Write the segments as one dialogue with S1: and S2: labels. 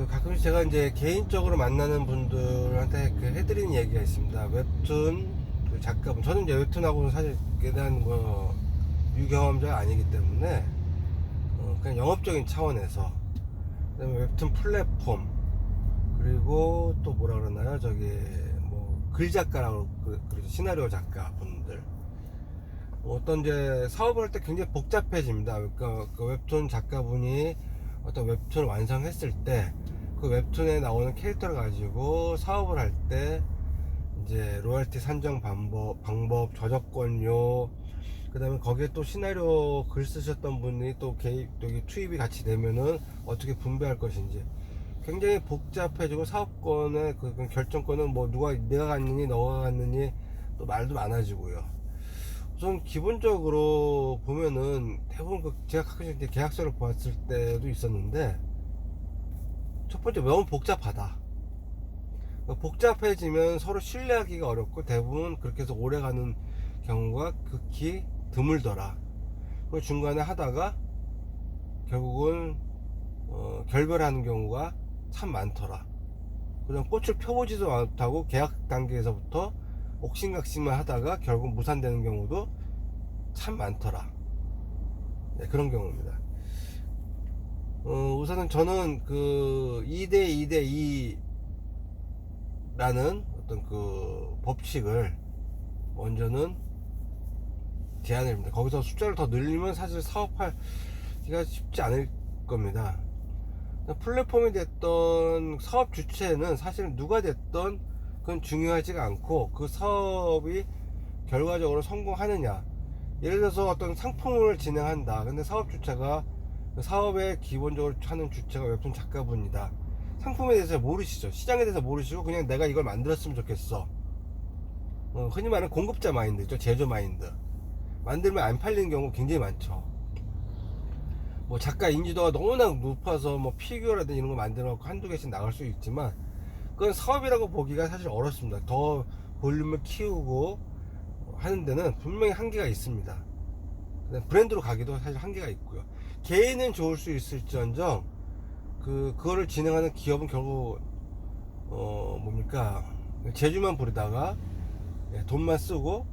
S1: 가끔씩 제가 이제 개인적으로 만나는 분들한테 해드리는 얘기가 있습니다. 웹툰 작가분, 저는 이제 웹툰하고는 사실 대한 유경험자가 아니기 때문에 그냥 영업적인 차원에서, 그다음에 웹툰 플랫폼, 그리고 또 뭐라 그러나요? 글작가라고 그러죠. 시나리오 작가 분들. 어떤 이제 사업을 할 때 굉장히 복잡해집니다. 그러니까 그 웹툰 작가분이 어떤 웹툰을 완성했을 때 그 웹툰에 나오는 캐릭터를 가지고 사업을 할 때 이제 로열티 산정 방법, 저작권료, 그 다음에 거기에 또 시나리오 글 쓰셨던 분이 또 여기 투입이 같이 되면은 어떻게 분배할 것인지 굉장히 복잡해지고, 사업권의 그 결정권은 내가 갖느니 너가 갖느니 또 말도 많아지고요. 우선 기본적으로 보면은 대부분 제가 가끔씩 이제 계약서를 보았을 때도 있었는데, 첫 번째 너무 복잡하다. 복잡해지면 서로 신뢰하기가 어렵고 대부분 그렇게 해서 오래가는 경우가 극히 드물더라. 그리고 중간에 하다가 결국은 결별하는 경우가 참 많더라. 그냥 꽃을 펴보지도 못하고 계약 단계에서부터 옥신각신만 하다가 결국 무산되는 경우도 참 많더라. 네, 그런 경우입니다. 우선은 저는 2대2대2 라는 어떤 법칙을 먼저는 제안을 합니다. 거기서 숫자를 더 늘리면 사실 사업하기가 쉽지 않을 겁니다. 플랫폼이 됐던 사업 주체는 사실 누가 됐던 그건 중요하지가 않고, 그 사업이 결과적으로 성공하느냐. 예를 들어서 어떤 상품을 진행한다. 근데 사업 주체가, 그 사업의 기본적으로 하는 주체가 웹툰 작가분이다. 상품에 대해서 모르시죠. 시장에 대해서 모르시고 그냥 내가 이걸 만들었으면 좋겠어. 흔히 말하는 공급자 마인드죠. 제조 마인드. 만들면 안 팔리는 경우 굉장히 많죠. 작가 인지도가 너무나 높아서 피규어라든지 이런 거 만들어 놓고 한두 개씩 나갈 수 있지만, 그건 사업이라고 보기가 사실 어렵습니다. 더 볼륨을 키우고 하는 데는 분명히 한계가 있습니다. 브랜드로 가기도 사실 한계가 있고요. 개인은 좋을 수 있을지언정 그거를 진행하는 기업은 결국 재주만 부리다가 돈만 쓰고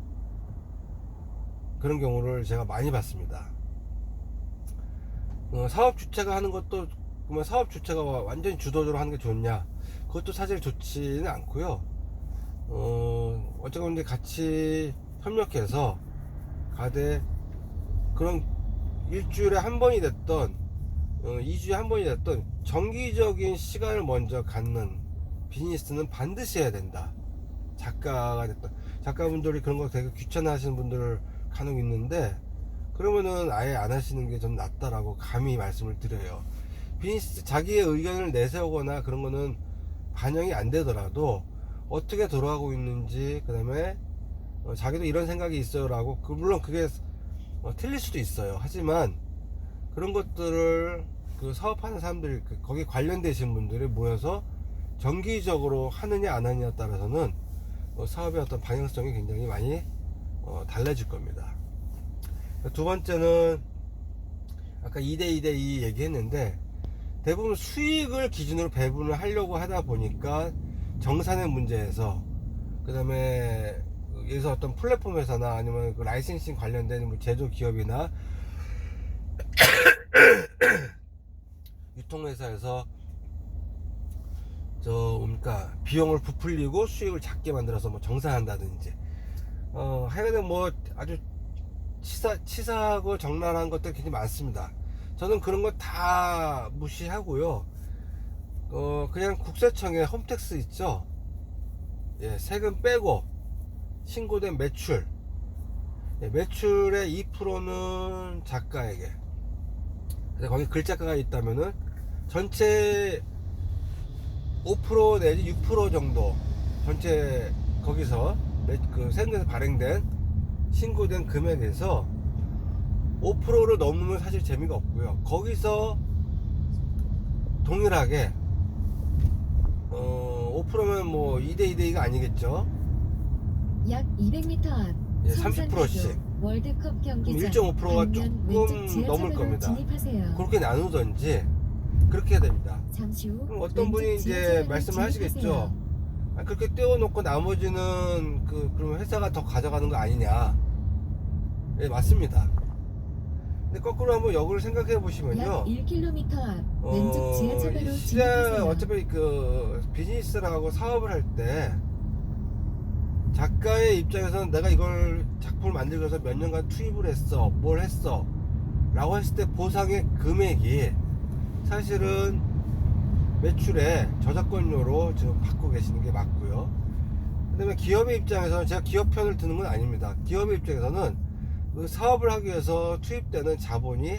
S1: 그런 경우를 제가 많이 봤습니다. 사업 주체가 하는 것도, 그러면 사업 주체가 완전히 주도적으로 하는 게 좋냐? 그것도 사실 좋지는 않고요. 어쨌건 같이 협력해서 가되, 그런 일주일에 한 번이 됐던 2주에 한 번이 됐던 정기적인 시간을 먼저 갖는 비즈니스는 반드시 해야 된다. 작가가 됐던 작가분들이 그런 거 되게 귀찮아 하시는 분들 간혹 있는데, 그러면은 아예 안 하시는 게 좀 낫다라고 감히 말씀을 드려요. 비즈니스 자기의 의견을 내세우거나 그런 거는 반영이 안 되더라도 어떻게 돌아가고 있는지, 그 다음에 자기도 이런 생각이 있어요 라고, 물론 그게 틀릴 수도 있어요. 하지만 그런 것들을 사업하는 사람들이, 거기 관련되신 분들이 모여서 정기적으로 하느냐 안 하느냐에 따라서는 사업의 어떤 방향성이 굉장히 많이 달라질 겁니다. 두 번째는 아까 2대2대2 얘기했는데, 대부분 수익을 기준으로 배분을 하려고 하다 보니까 정산의 문제에서, 그 다음에 여기서 어떤 플랫폼 회사나 아니면 라이센싱 관련된 제조 기업이나 유통회사에서 비용을 부풀리고 수익을 작게 만들어서 정산한다든지, 하여간 아주 치사하고 적나라한 것들이 굉장히 많습니다. 저는 그런 거 다 무시하고요. 그냥 국세청에 홈택스 있죠. 예, 세금 빼고 신고된 매출, 매출의 2%는 작가에게, 거기 글작가가 있다면은 전체 5% 내지 6% 정도, 전체 거기서 세금에서 발행된 신고된 금액에서 5%를 넘으면 사실 재미가 없고요. 거기서 동일하게 5%면 2대2대2가 아니겠죠.
S2: 약 200m 앞
S1: 30%씩
S2: 월드컵 경기장
S1: 1.5%가 조금 넘을 겁니다.
S2: 진입하세요.
S1: 그렇게 나누든지, 그렇게 해야 됩니다.
S2: 잠시 후
S1: 그럼 어떤 분이
S2: 왼쪽
S1: 이제
S2: 지하차도로
S1: 말씀을 하시겠죠.
S2: 진입하세요.
S1: 그렇게 떼어놓고 나머지는 그럼 회사가 더 가져가는 거 아니냐. 예, 맞습니다. 근데 거꾸로 한번 역을 생각해
S2: 약
S1: 보시면요.
S2: 1km 앞 왼쪽 지하차도로
S1: 시장
S2: 진입하세요.
S1: 어차피 비즈니스를 하고 사업을 할 때 작가의 입장에서는 내가 이걸 작품을 만들기 위해서 몇 년간 투입을 했어, 뭘 했어 라고 했을 때 보상의 금액이 사실은 매출에 저작권료로 지금 받고 계시는 게 맞고요. 그 다음에 기업의 입장에서는, 제가 기업 편을 드는 건 아닙니다. 기업의 입장에서는 그 사업을 하기 위해서 투입되는 자본이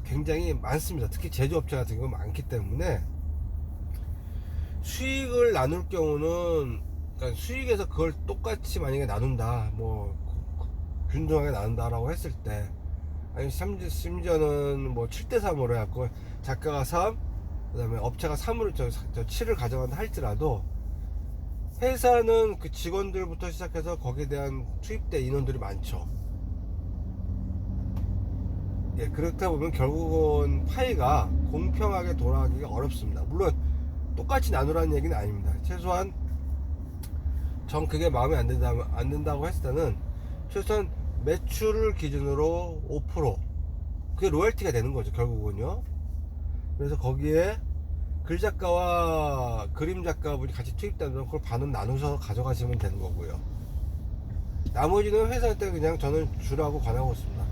S1: 굉장히 많습니다. 특히 제조업체 같은 경우 많기 때문에 수익을 나눌 경우는, 그러니까 수익에서 그걸 똑같이 만약에 나눈다, 뭐 균등하게 나눈다라고 했을 때, 아니 심지어는 뭐 7대3으로 해갖고 작가가 3, 그 다음에 업체가 3으로 저 7을 가져간다 할지라도 회사는 그 직원들부터 시작해서 거기에 대한 투입된 인원들이 많죠. 예, 그렇다 보면 결국은 파이가 공평하게 돌아가기가 어렵습니다. 물론 똑같이 나누라는 얘기는 아닙니다. 최소한 전 그게 마음에 안 든다고 했을 때는 최소한 매출을 기준으로 5%, 그게 로열티가 되는 거죠, 결국은요. 그래서 거기에 글작가와 그림작가분이 같이 투입되면 그걸 반은 나누셔서 가져가시면 되는 거고요. 나머지는 회사한테 그냥 저는 주라고 권하고 있습니다.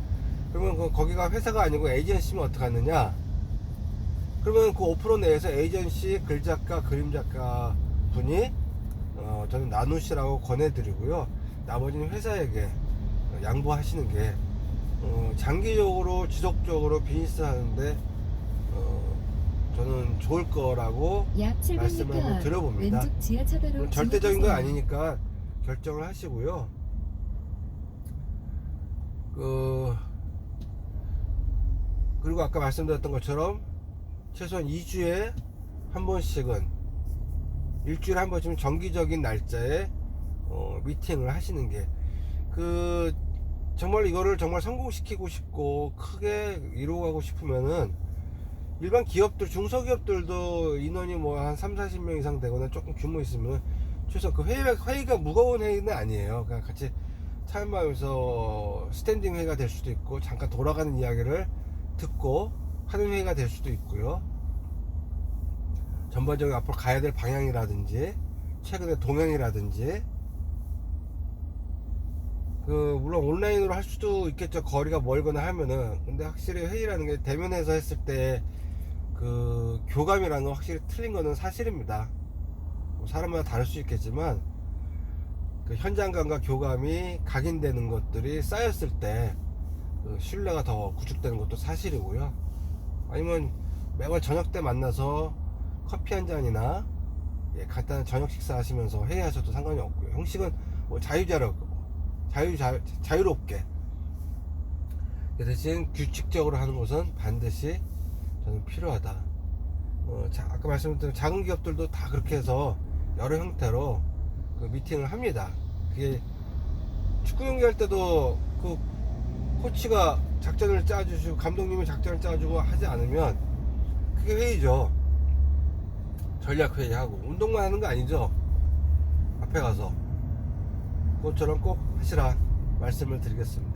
S1: 그러면 거기가 회사가 아니고 에이전시면 어떻게 하느냐? 그러면 그 5% 내에서 에이전시, 글작가, 그림작가 분이 저는 나누시라고 권해드리고요. 나머지는 회사에게 양보하시는 게 장기적으로 지속적으로 비즈니스 하는데 저는 좋을 거라고
S2: 약
S1: 말씀을
S2: 700m
S1: 한번
S2: 앞
S1: 드려봅니다.
S2: 왼쪽 지하차도로
S1: 절대적인 건
S2: 진입하세요.
S1: 아니니까 결정을 하시고요. 그리고 아까 말씀드렸던 것처럼 최소한 2주에 한 번씩은, 일주일에 한 번쯤은 정기적인 날짜에 미팅을 하시는 게 정말 이거를 정말 성공시키고 싶고 크게 이루어가고 싶으면은 일반 기업들, 중소기업들도 인원이 뭐 한 30-40명 이상 되거나 조금 규모 있으면 최소 그 회의가 무거운 회의는 아니에요. 그냥 같이 타임하면서 스탠딩 회의가 될 수도 있고, 잠깐 돌아가는 이야기를 듣고 하는 회의가 될 수도 있고요. 전반적으로 앞으로 가야 될 방향이라든지 최근의 동향이라든지, 물론 온라인으로 할 수도 있겠죠, 거리가 멀거나 하면은. 근데 확실히 회의라는 게 대면에서 했을 때 교감이라는 건 확실히 틀린 거는 사실입니다. 사람마다 다를 수 있겠지만 현장감과 교감이 각인되는 것들이 쌓였을 때 신뢰가 더 구축되는 것도 사실이고요. 아니면 매번 저녁 때 만나서 커피 한 잔이나 간단한 저녁 식사 하시면서 회의하셔도 상관이 없고요. 형식은 뭐 자유롭게, 대신 규칙적으로 하는 것은 반드시 저는 필요하다. 아까 말씀드린 작은 기업들도 다 그렇게 해서 여러 형태로 미팅을 합니다. 그게 축구 경기 할 때도 코치가 작전을 짜주시고 감독님이 작전을 짜주고 하지 않으면 그게 회의죠. 전략 회의하고. 운동만 하는 거 아니죠. 앞에 가서 그것처럼 꼭 하시라 말씀을 드리겠습니다.